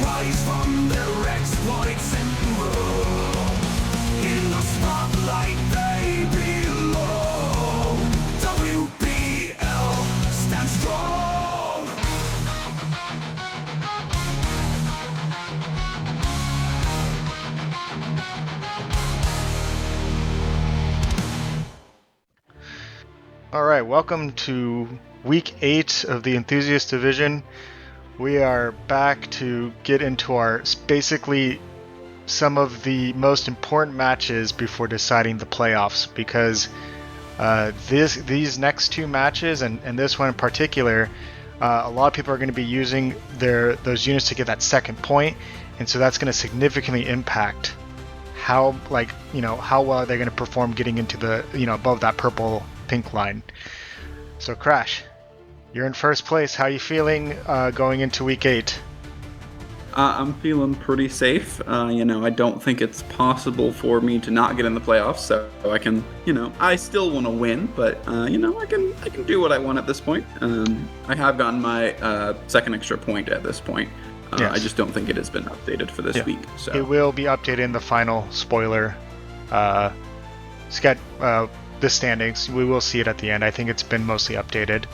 rise from their exploits and grow. In the spotlight they belong. Wbel stands strong. Alright, welcome to week 8 of the Enthusiast division. We are back to get into our basically some of the most important matches before deciding the playoffs, because these next two matches and this one in particular, a lot of people are going to be using those units to get that second point, and so that's going to significantly impact how well they're going to perform getting into the above that purple pink line. So Crash, you're in first place. How are you feeling going into week 8? I'm feeling pretty safe. I don't think it's possible for me to not get in the playoffs, so I can, I still want to win, but I can do what I want at this point. I have gotten my second extra point at this point. Yes. I just don't think it has been updated for this week. So it will be updated in the final spoiler the standings. We will see it at the end. I think it's been mostly updated.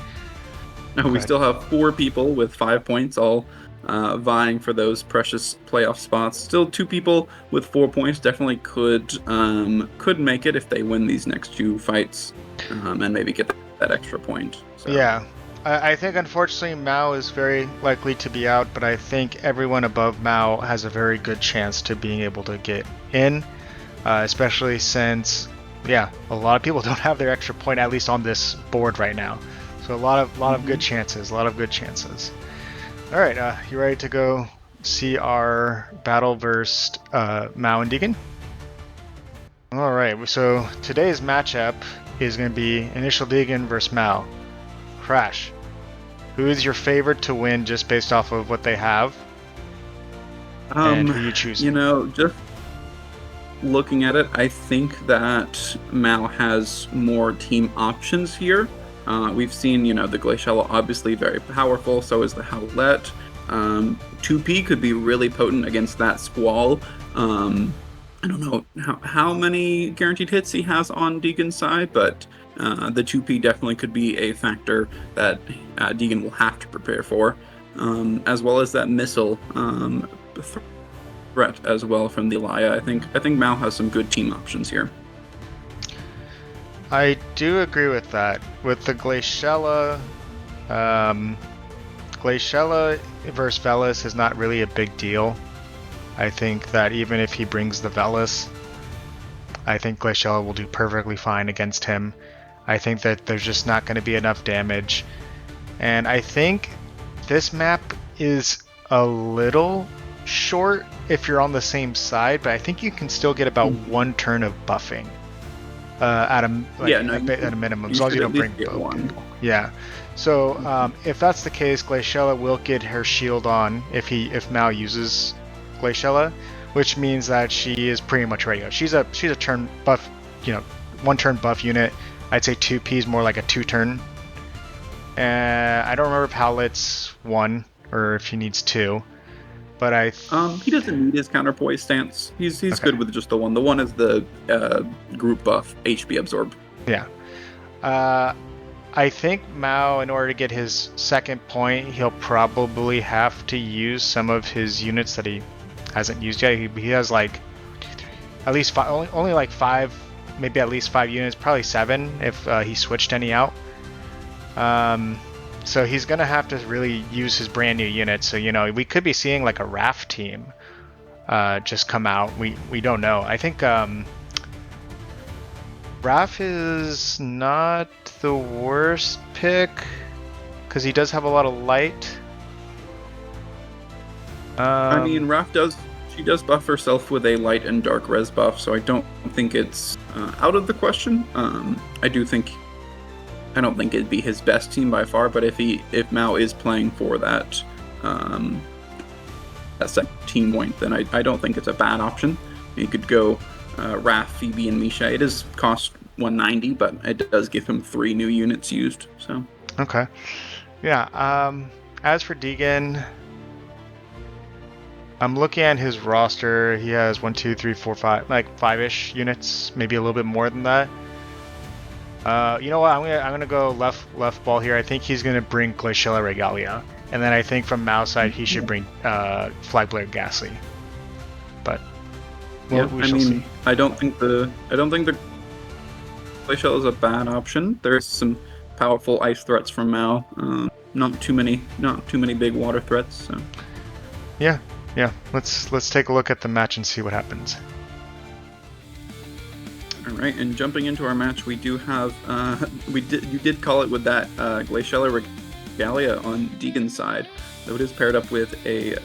We still have 4 people with 5 points, all vying for those precious playoff spots. Still 2 people with 4 points definitely could make it if they win these next 2 fights and maybe get that extra point. So. Yeah. I think unfortunately Maou is very likely to be out, but I think everyone above Maou has a very good chance to being able to get in, especially since a lot of people don't have their extra point, at least on this board right now. So a lot of good chances. All right, you ready to go see our battle versus Maou and Degen? All right, so today's matchup is going to be InitialDegen versus Maou. Crash, who is your favorite to win just based off of what they have? And who you choose? Just looking at it, I think that Maou has more team options here. We've seen, the Glaciella obviously very powerful, so is the Howlette. 2P could be really potent against that Squall. I don't know how many guaranteed hits he has on Degen's side, but the 2P definitely could be a factor that Degen will have to prepare for, as well as that missile threat as well from the Elia. I think Maou has some good team options here. I do agree with that. With the Glaciella, Glaciella versus Velis is not really a big deal. I think that even if he brings the Velis, I think Glaciella will do perfectly fine against him. I think that there's just not going to be enough damage. And I think this map is a little short if you're on the same side, but I think you can still get about 1 turn of buffing. At a minimum, as long as you don't bring both people. Yeah. So if that's the case, Glaciella will get her shield on if Maou uses Glaciella, which means that she is pretty much ready. She's a turn buff, 1 turn buff unit. I'd say 2P is more like a 2-turn. I don't remember if Howlette's 1 or if he needs 2. But he doesn't need his counterpoise stance. He's okay. Good with just the 1. The 1 is the group buff HP absorb. Yeah. I think Maou, in order to get his second point, he'll probably have to use some of his units that he hasn't used yet. He has like at least 5, only like 5, maybe at least 5 units, probably 7 if he switched any out. So he's going to have to really use his brand new unit. So, we could be seeing like a Raft team just come out. We don't know. I think Raft is not the worst pick because he does have a lot of light. Raft does buff herself with a light and dark res buff, so I don't think it's out of the question. I don't think it'd be his best team by far, but if Maou is playing for that second team point, then I don't think it's a bad option. He could go Raph, Phoebe, and Misha. It does cost 190, but it does give him 3 new units used. So okay, yeah. As for Degen, I'm looking at his roster. He has 1, 2, 3, 4, 5, like 5-ish units, maybe a little bit more than that. You know what? I'm gonna go left ball here. I think he's gonna bring Glaciella Regalia, and then I think from Mao's side he should bring Flagblade Ghastly. But we shall see. I don't think the Glaciella is a bad option. There's some powerful ice threats from Maou. Not too many big water threats. So. Yeah. Let's take a look at the match and see what happens. All right, and jumping into our match, we do have you did call it with that Glaciella Regalia on Degen's side, though it is paired up with a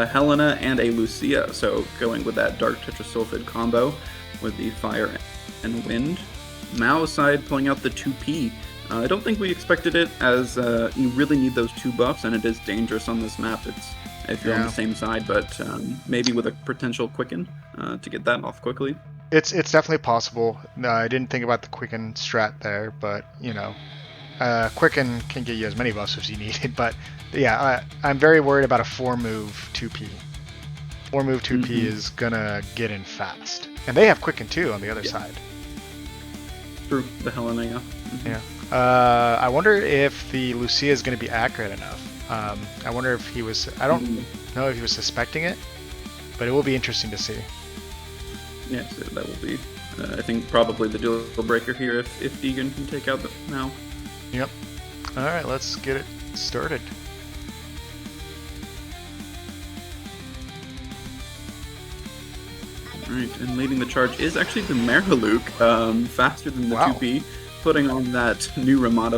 Helena and a Lucia. So going with that Dark Tetrasulfid combo with the Fire and Wind. Mao's side pulling out the 2P. I don't think we expected it, as you really need those 2 buffs, and it is dangerous on this map. It's if you're on the same side, but maybe with a potential Quicken to get that off quickly. It's definitely possible. No, I didn't think about the Quicken strat there, but you know, Quicken can get you as many buffs as you needed. But yeah, I'm very worried about a 4-move 2P. 4-move 2P is gonna get in fast, and they have Quicken too on the other side. True, the Helena, yeah. Yeah. I wonder if the Lucia is going to be accurate enough. I wonder if he was. I don't know if he was suspecting it, but it will be interesting to see. Yes, that will be. I think probably the deal breaker here if Degen can take out the Maou. Yep. All right, let's get it started. All right, and leading the charge is actually the Maraxus, faster than the 2P, putting on that new Ramada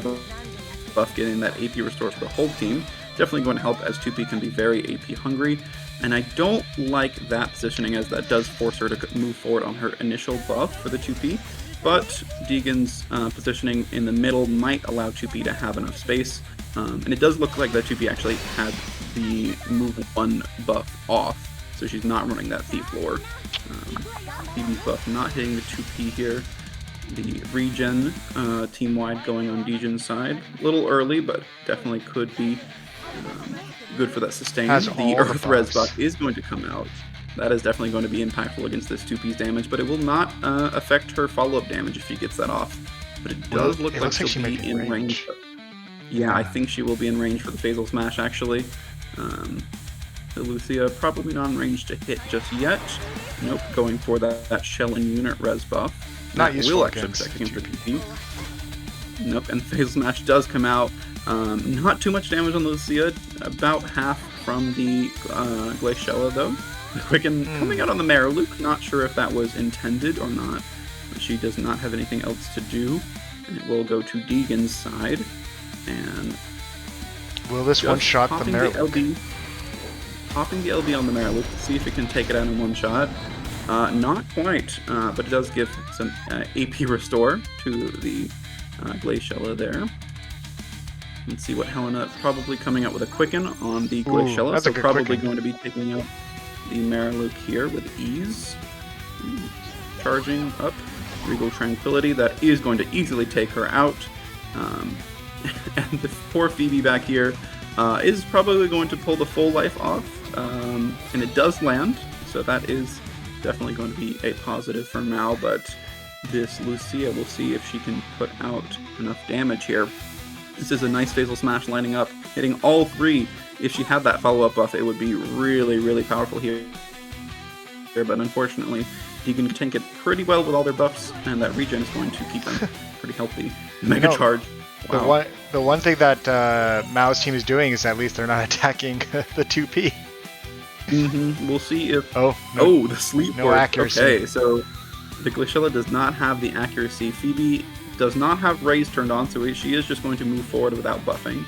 buff, getting that AP restore for the whole team. Definitely going to help, as 2P can be very AP hungry. And I don't like that positioning, as that does force her to move forward on her initial buff for the 2P. But Degen's positioning in the middle might allow 2P to have enough space. And it does look like that 2P actually had the move 1 buff off, so she's not running that Thief Lore. Phoebe's buff not hitting the 2P here. The regen team-wide going on Degen's side. A little early, but definitely could be good for that sustain. The Earth Res buff is going to come out. That is definitely going to be impactful against this 2P's damage, but it will not affect her follow-up damage if she gets that off. But it does look like she'll be in range. Yeah, I think she will be in range for the Phasal Smash, actually. The Lucia probably not in range to hit just yet. Nope, going for that shell and unit res buff. Not useful against the Nope, and Phasal Smash does come out. Not too much damage on the Lucia, about half from the Glaciella though. Quicken coming out on the Maraxus, not sure if that was intended or not, but she does not have anything else to do, and it will go to Degen's side. And will this one-shot the Maraxus? Popping the LB on the Maraxus to see if it can take it out in one shot. Not quite, but it does give some AP restore to the Glaciella there. Let's see what Helena probably coming out with a Quicken on the Glaciella, so probably Quicken. Going to be taking out the Maraxus here with ease. Charging up. Regal Tranquility, that is going to easily take her out. And the poor Phoebe back here is probably going to pull the full life off, and it does land, so that is definitely going to be a positive for Maou, but this Lucia, we'll see if she can put out enough damage here. This is a nice Phasal Smash lining up, hitting all 3. If she had that follow-up buff, it would be really, really powerful here. But unfortunately, Degen can tank it pretty well with all their buffs, and that regen is going to keep them pretty healthy. Mega Charge. Wow. The one thing that Mao's team is doing is at least they're not attacking the 2P. We'll see if... the sleep no accuracy. Okay, so the Glaciella does not have the accuracy. Phoebe does not have Raise turned on, so she is just going to move forward without buffing.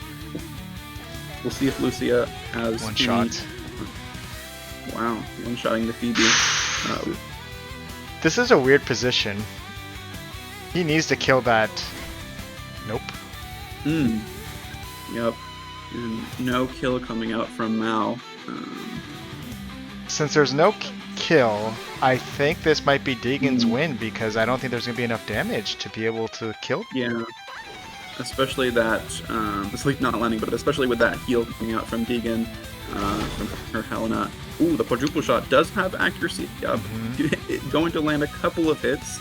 We'll see if Lucia has... One shot. Wow, one-shotting the Phoebe. This is a weird position. He needs to kill that... Nope. Yep. And no kill coming out from Maou. Since there's no kill, I think this might be Degen's win, because I don't think there's going to be enough damage to be able to kill. Yeah. especially that sleep not landing, but especially with that heal coming out from Degen, from her Helena. Ooh, the quadruple shot does have accuracy up. Going to land a couple of hits.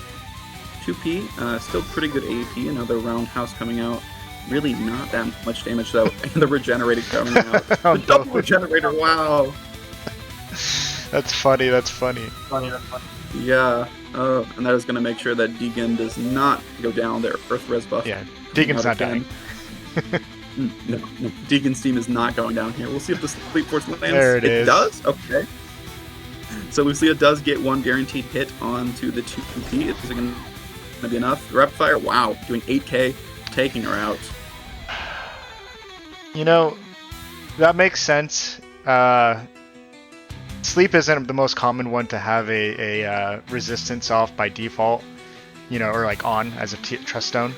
2P, still pretty good AP. Another roundhouse coming out. Really not that much damage though. And the regenerator coming out. The double regenerator, wow. That's funny. Yeah. And that is going to make sure that Degen does not go down there. Earth res buff. Yeah, Degen's not dying. No, Degen's team is not going down here. We'll see if the Sleep Force lands. There it is. It does? Okay. So Lucia does get one guaranteed hit onto the 2P. Is it going to be enough? Rapid fire, wow. Doing 8k, taking her out. You know, that makes sense. Sleep isn't the most common one to have a resistance off by default, you know, or like on as a trust stone.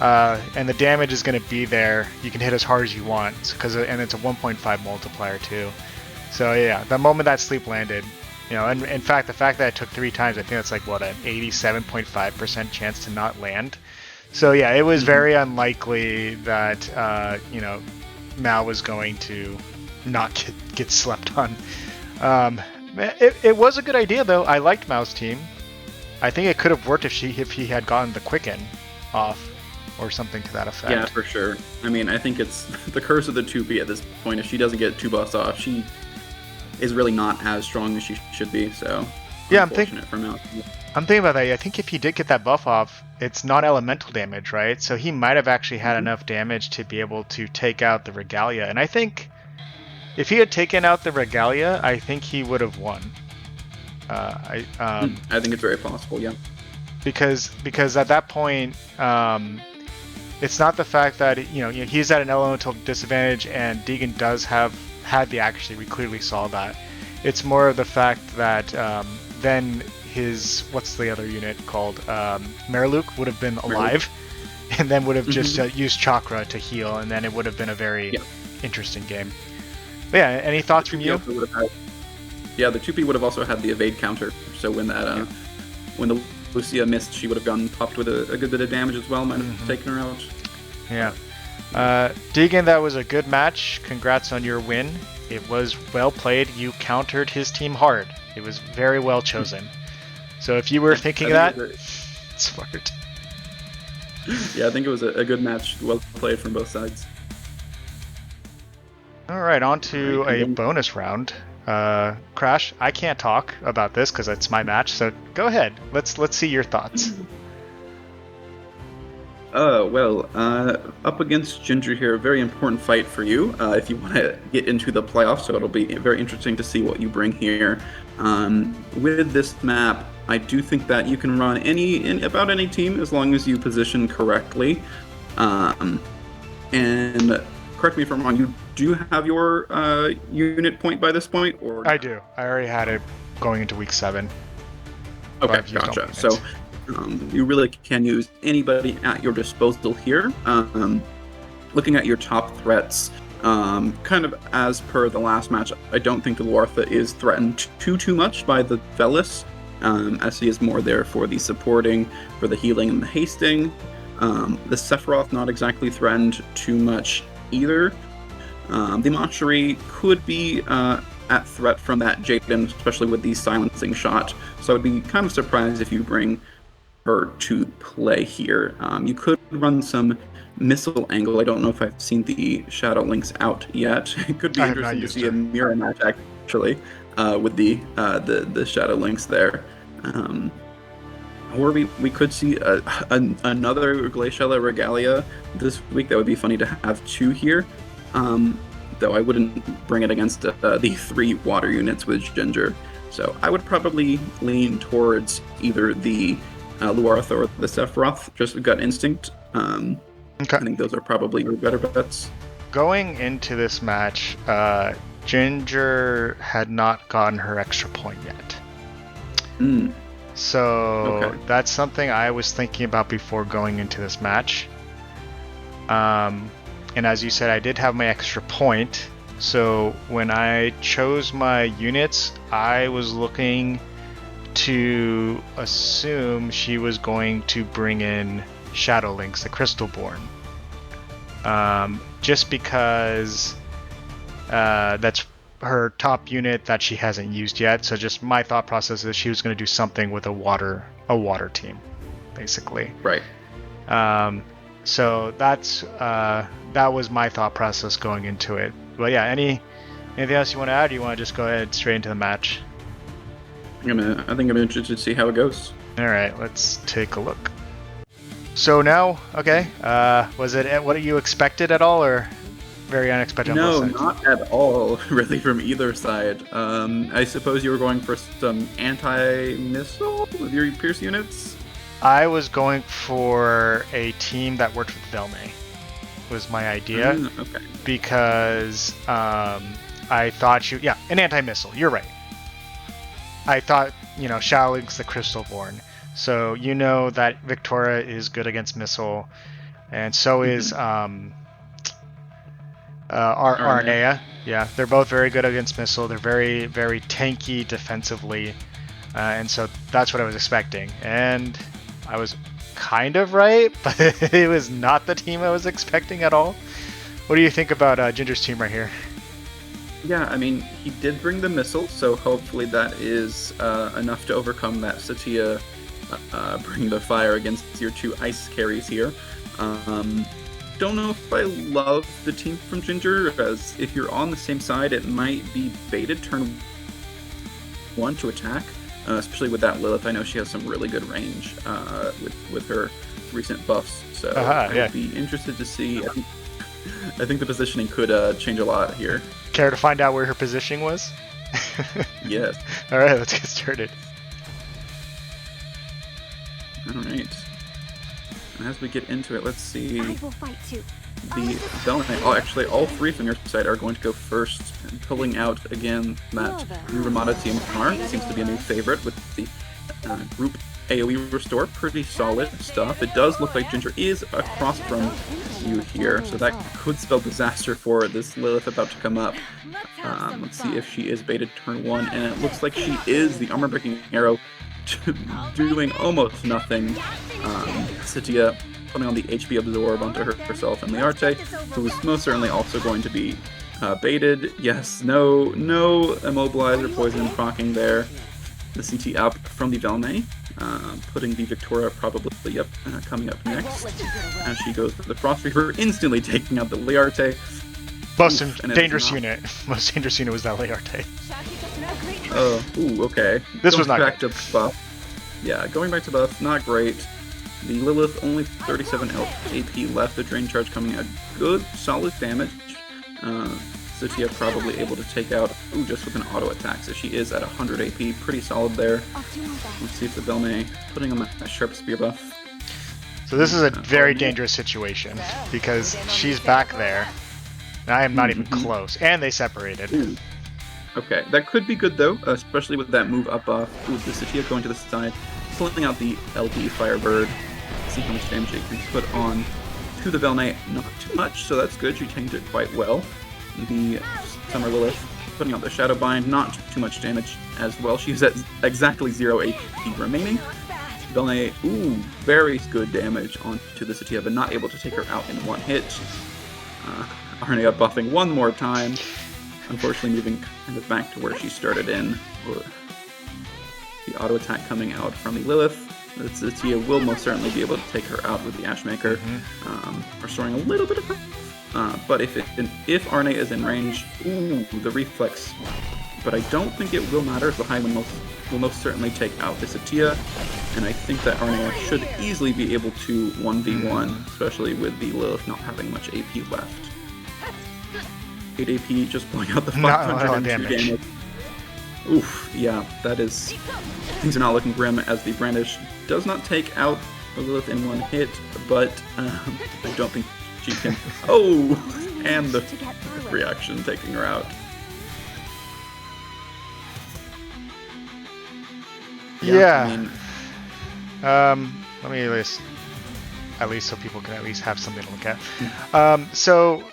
And the damage is going to be there. You can hit as hard as you want, and it's a 1.5 multiplier too. So yeah, the moment that sleep landed, you know, and in fact, the fact that it took 3 times, I think that's like, what, an 87.5% chance to not land. So yeah, it was very unlikely that, you know, Maou was going to not get slept on. It was a good idea though. I liked Mao's team. I think it could have worked if he had gotten the quicken off or something to that effect. Yeah, for sure. I mean, I think it's the curse of the 2B at this point. If she doesn't get 2 buffs off, she is really not as strong as she should be. So yeah, I'm thinking about that. I think if he did get that buff off, it's not elemental damage, right? So he might have actually had enough damage to be able to take out the Regalia. And I think if he had taken out the Regalia, I think he would have won. I think it's very possible, yeah. Because at that point, it's not the fact that, you know, he's at an elemental disadvantage and Degen does had the accuracy. We clearly saw that. It's more of the fact that then his, what's the other unit called? Mariluk would have been alive and then would have just used Chakra to heal, and then it would have been a very interesting game. But yeah, any thoughts from you? Yeah, the 2P would have also had the evade counter, so when that when the Lucia missed, she would have gone popped with a good bit of damage as well, might have taken her out. Yeah. Degen, that was a good match. Congrats on your win. It was well played. You countered his team hard. It was very well chosen. So if you were thinking that, smart. Yeah, I think it was a good match. Well played from both sides. Alright, on to a bonus round. Crash, I can't talk about this because it's my match, so go ahead. Let's see your thoughts. Up against Ginger here, a very important fight for you if you want to get into the playoffs, so it'll be very interesting to see what you bring here. With this map, I do think that you can run about any team as long as you position correctly. And correct me if I'm wrong, you do have your unit point by this point? Or I do. I already had it going into week 7. Okay, gotcha. So you really can use anybody at your disposal here. Looking at your top threats, kind of as per the last match, I don't think the Luartha is threatened too much by the Velis, as he is more there for the supporting, for the healing and the hasting. The Sephiroth not exactly threatened too much either. The Machery could be at threat from that Jaden, especially with the silencing shot. So I'd be kind of surprised if you bring her to play here. You could run some missile angle. I don't know if I've seen the Shadow Links out yet. It could be interesting to see a mirror match actually with the Shadow Links there. Or we could see another Glaciella Regalia this week. That would be funny to have 2 here. Though I wouldn't bring it against the 3 water units with Ginger. So I would probably lean towards either the Luartha or the Sephiroth, just gut instinct. Okay. I think those are probably your better bets. Going into this match, Ginger had not gotten her extra point yet. So that's something I was thinking about before going into this match. And as you said, I did have my extra point. So when I chose my units, I was looking to assume she was going to bring in Shadow Links, the Crystalborn. just because that's her top unit that she hasn't used yet. So just my thought process is she was going to do something with a water team, basically. Right. So that was my thought process going into it. But yeah, anything else you want to add? Or you want to just go ahead straight into the match? I think I'm interested to see how it goes. All right, let's take a look. So now, okay, was it what you expected at all, or very unexpected? No, on both sides? not at all, really, from either side. I suppose you were going for some anti-missile with your Pierce units? I was going for a team that worked with Velme, was my idea. Okay. Because I thought an anti-missile, you're right. I thought, Shaoling's the Crystalborn. So you know that Victoria is good against missile, and so is Arnea. Yeah, they're both very good against missile. They're very, very tanky defensively, and so that's what I was expecting. And I was kind of right, but it was not the team I was expecting at all. What do you think about Ginger's team right here? Yeah, I mean, he did bring the missile, so hopefully that is enough to overcome that Satya bring the fire against your two ice carries here. Don't know if I love the team from Ginger, as if you're on the same side, it might be baited turn 1 to attack, especially with that Lilith. I know she has some really good range with her recent buffs, so I'd be interested to see. I think the positioning could change a lot here. Care to find out where her positioning was? Yes. All right, let's get started. All right. And as we get into it, let's see. I will fight too. The Valentine. Oh, actually, all three from your side are going to go first, and pulling out again that Ramada TMR seems to be a new favorite with the group AoE restore. Pretty solid stuff. It does look like Ginger is across from you here, so that could spell disaster for this Lilith about to come up. Let's see if she is baited turn 1, and it looks like she is. The armor breaking arrow doing almost nothing. Satya putting on the HP absorb onto herself and Liarte, who is most certainly also going to be baited. Yes, no immobilizer poison proccing there. The CT up from the Velme, putting the Victoria probably up, coming up next. As she goes for the Frost Reaper, instantly taking out the Liarte. Most dangerous unit was that Liarte. Oh, okay. This was not back to buff. Yeah, going back to buff, not great. The Lilith only 37 AP left. The drain charge coming out good, solid damage. Satya probably able to take out, just with an auto attack. So she is at 100 AP, pretty solid there. Let's see if the Velme putting on a sharp spear buff. So this is a very dangerous situation because she's back there. And I am not even close, and they separated. Ooh. Okay, that could be good though, especially with that move up buff. The Satya going to the side, pulling out the LD Firebird. See how much damage it can put on to the Velne. Not too much, so that's good. She tanked it quite well. The Summer Lilith putting out the Shadow Bind, not too much damage as well. She's at exactly 0 AP remaining. Velne, very good damage onto the Satya, but not able to take her out in one hit. Arnea buffing one more time. Unfortunately moving kind of back to where she started in. The auto attack coming out from the Lilith. The Satya will most certainly be able to take her out with the Ashmaker, restoring a little bit of her. But if Arnea is in range, the reflex. But I don't think it will matter, as the Highwind will most certainly take out the Satya. And I think that Arnea should easily be able to 1v1, especially with the Lilith not having much AP left. 8 AP just blowing out the 502 damage. Oof, yeah, that is... Things are not looking grim, as the Brandish does not take out the Lilith in one hit, but I don't think she can... And the reaction taking her out. Yeah. I mean, let me at least so people can at least have something to look at. So...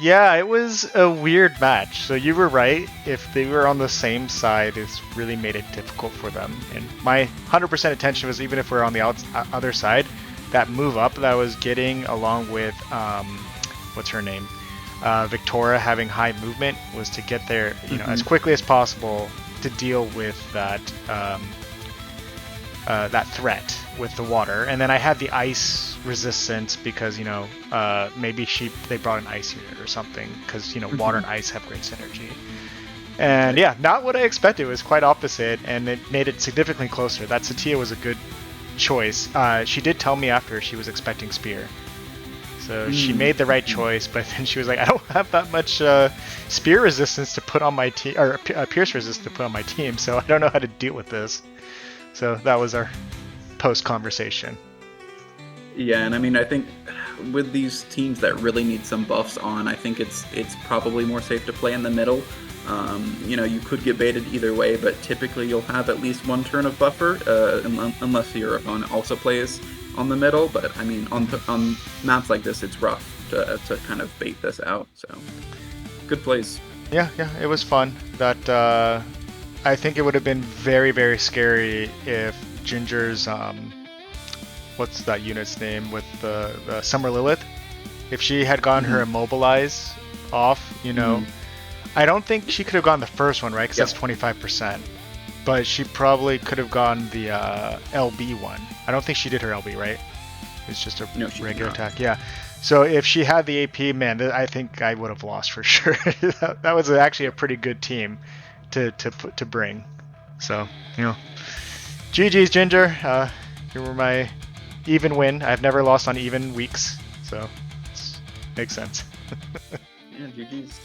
Yeah, it was a weird match. So you were right. If they were on the same side, it's really made it difficult for them. And my 100% attention was, even if we're on the other side, that move up that I was getting along with what's her name, Victoria having high movement was to get there, you know, as quickly as possible to deal with that that threat with the water. And then I had the ice resistance because, you know, maybe they brought an ice unit or something because, you know, water and ice have great synergy. And yeah, not what I expected. It was quite opposite, and it made it significantly closer. That Satya was a good choice. She did tell me after she was expecting Spear. So she made the right choice, but then she was like, I don't have that much Spear resistance to put on my team, or Pierce resistance to put on my team, so I don't know how to deal with this. So that was our post-conversation. Yeah, and I mean, I think with these teams that really need some buffs on, I think it's probably more safe to play in the middle. You know, you could get baited either way, but typically you'll have at least one turn of buffer, unless your opponent also plays on the middle. But I mean, on maps like this, it's rough to kind of bait this out. So, good plays. Yeah, it was fun. That I think it would have been very, very scary if Ginger's what's that unit's name with the Summer Lilith? If she had gotten her Immobilize off, you know. I don't think she could have gone the first one, right? Because that's 25%. But she probably could have gone the LB one. I don't think she did her LB, right? It's just a regular attack. Yeah. So if she had the AP, man, I think I would have lost for sure. That was actually a pretty good team to bring. So, you know, GG's Ginger. You were my even win. I've never lost on even weeks, so it makes sense. Yeah, GG's.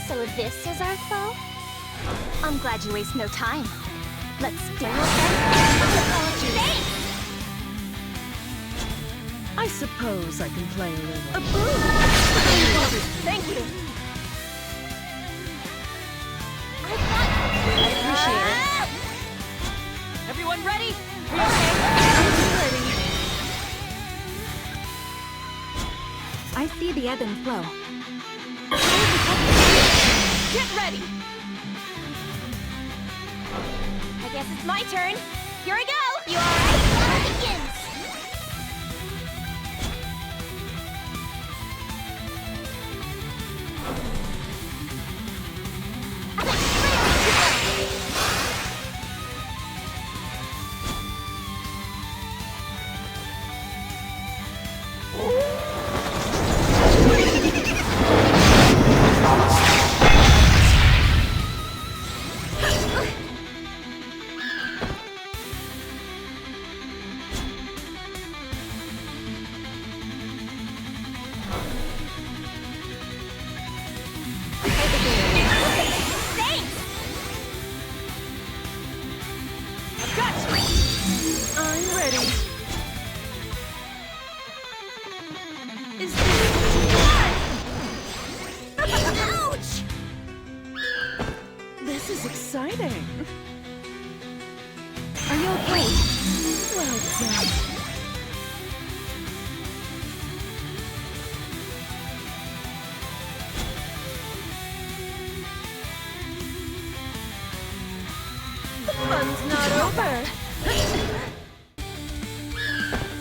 So this is our foe? I'm glad you waste no time. Let's demo them. I suppose I can play a little. A boom! Thank you. see the ebb and flow. Get ready! I guess it's my turn. Here I go! You alright? Battle begins! I'm ready. Is Ouch! this is exciting. Are you okay? Well done. The fun's not over.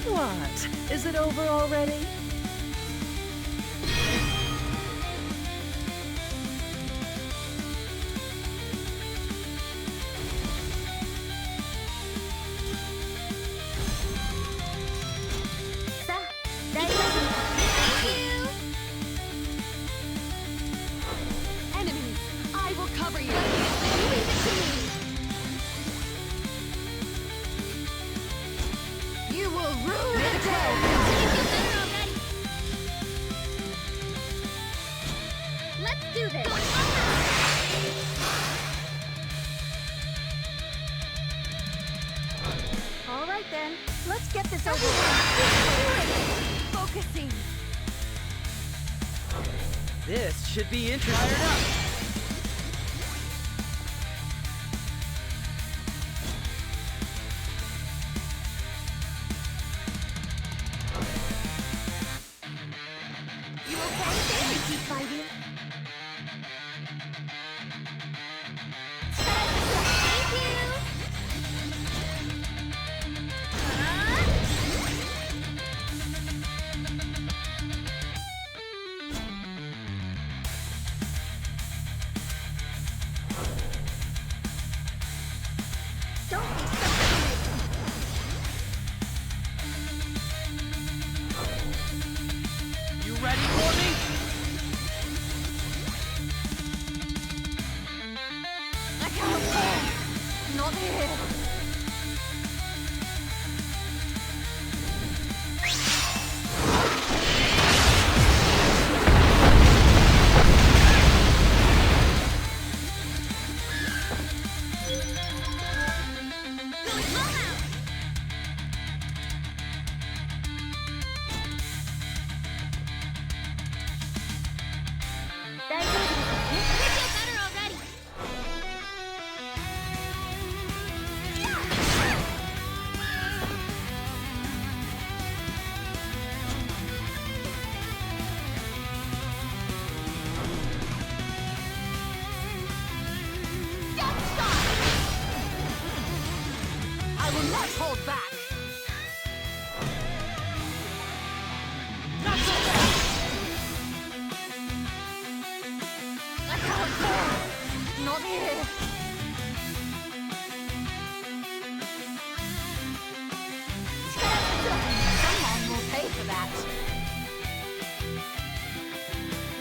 What? Is it over already? Enemies, I will cover you. Leave it to me. You will rue the day. Let's do this. All right then, let's get this over with. Focusing. This should be interesting. You okay? Keep fighting. Thank you. Don't be so timid. You ready for me? I can't. Not here. Thank you. You feel better already. Death shot! I will not hold back. Not so fast. I can't fall. Not here. Someone will pay for that.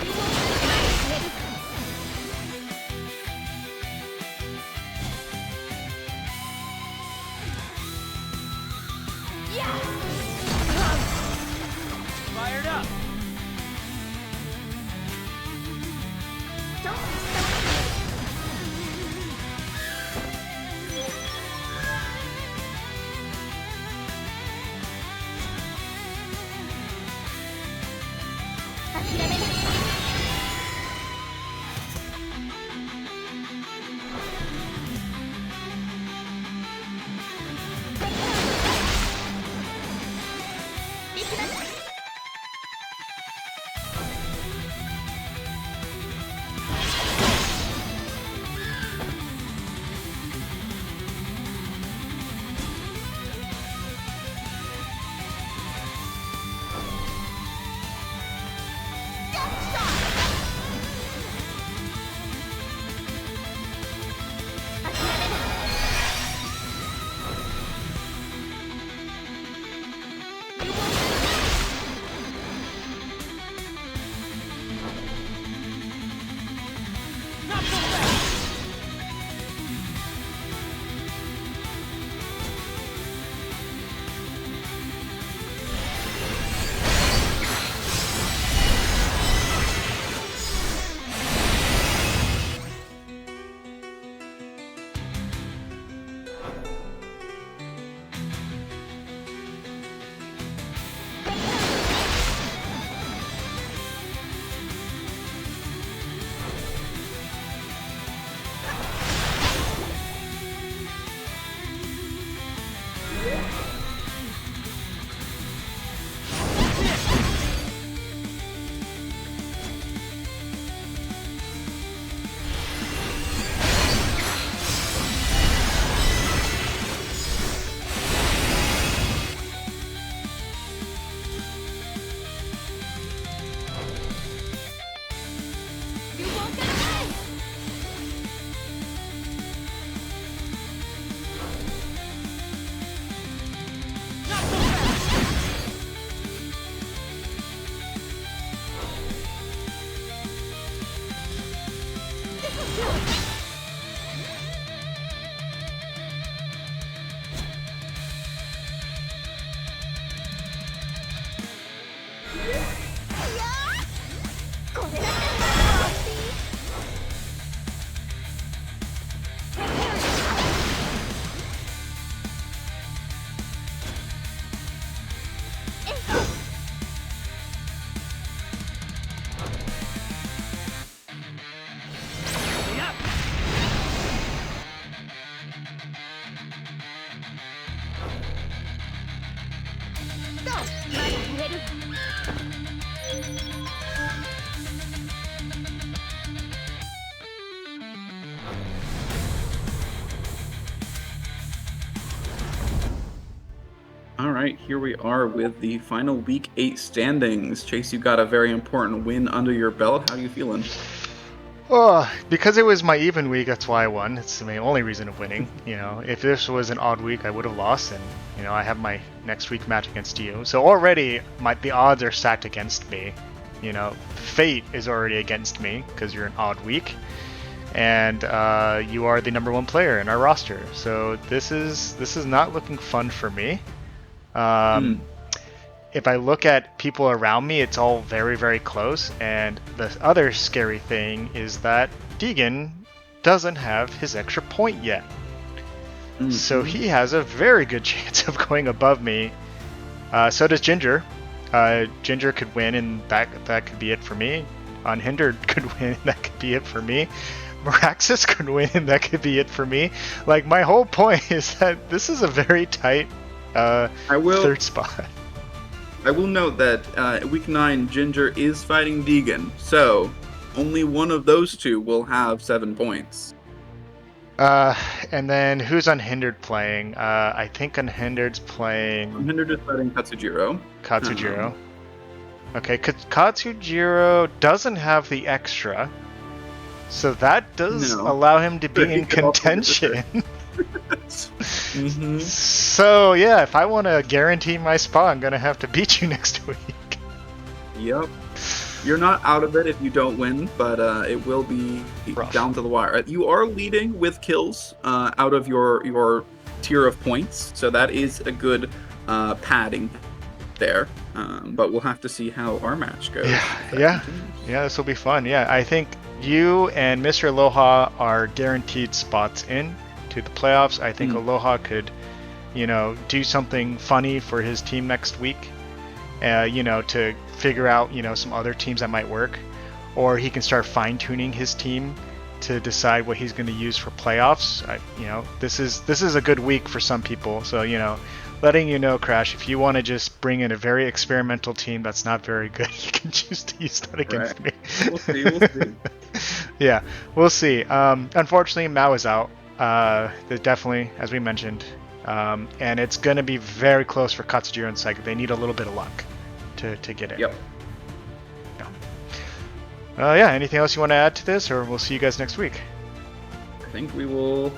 You will make it. All right, here we are with the final Week 8 standings. Chase, you got a very important win under your belt. How are you feeling? Oh, because it was my even week, that's why I won. It's the only reason of winning. If this was an odd week, I would have lost, and I have my next week match against you. So already, the odds are stacked against me. Fate is already against me because you're an odd week, and you are the #1 player in our roster. So this is not looking fun for me. If I look at people around me, it's all very, very close. And the other scary thing is that Degen doesn't have his extra point yet. So he has a very good chance of going above me. So does Ginger. Ginger could win, and that could be it for me. Unhindered could win, and that could be it for me. Maraxus could win, and that could be it for me. My whole point is that this is a very tight third spot. I will note that Week 9, Ginger is fighting Degen, so only one of those two will have 7 points. And then who's Unhindered playing? I think Unhindered's playing... Unhindered is fighting Katzujiro. Katzujiro. Okay, Katzujiro doesn't have the extra, so that does allow him to be in contention. So yeah, if I want to guarantee my spot, I'm gonna have to beat you next week. Yep. You're not out of it if you don't win, but it will be rough. Down to the wire. You are leading with kills out of your tier of points, so that is a good padding there. But we'll have to see how our match goes. Yeah, this will be fun. Yeah, I think you and Mr.Aloha are guaranteed spots in to the playoffs. I think Aloha could, do something funny for his team next week, to figure out, some other teams that might work, or he can start fine-tuning his team to decide what he's going to use for playoffs. This is a good week for some people. So, letting you know, Crash, if you want to just bring in a very experimental team that's not very good, you can choose to use that against me. We'll see. Yeah, we'll see. Unfortunately, Maou is out. Definitely, as we mentioned. And it's going to be very close for Katzujiro and Psychic. They need a little bit of luck to get it. Yep. Anything else you want to add to this, or we'll see you guys next week? I think we will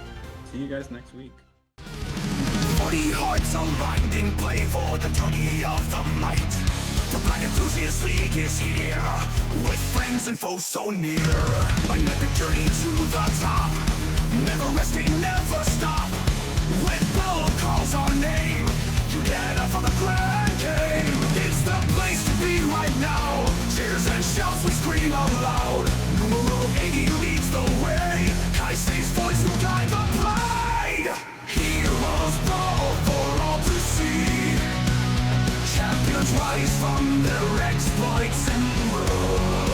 see you guys next week. 40 hearts aligning, play for the journey of the might. The Blind Enthusiast League is here, with friends and foes so near. An epic journey to the top, never resting, never stop. Wbel calls our name, together for the grand game. It's the place to be right now, cheers and shouts we scream out loud. Numero 80 leads the way, Kaise's voice will guide the blade. Heroes bow for all to see, champions rise from their exploits and grow.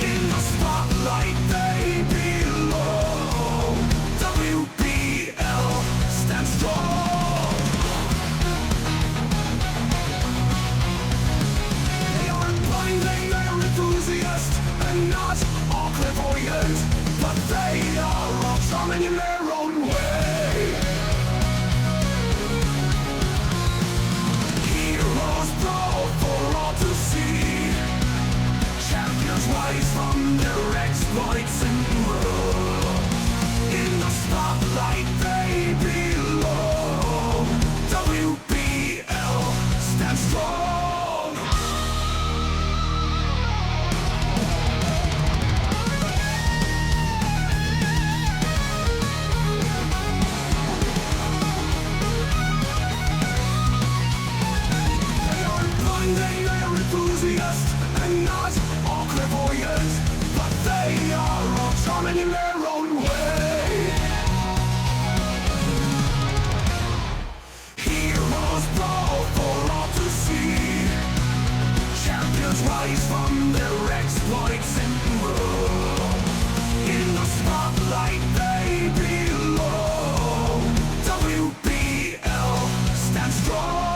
In the spotlight they belong, Wbel stands strong. They aren't blind, they are enthusiasts, and not all clairvoyant, but they are all charming in their own way. Heroes bow for all to see, champions rise from their exploits and grow. In the spotlight they belong, Wbel stands strong. They aren't blind, they are enthusiasts, and not all clairvoyant, but they are all charming in their own way. Heroes bow for all to see, champions rise from their exploits and grow. In the spotlight they belong, Wbel stands strong.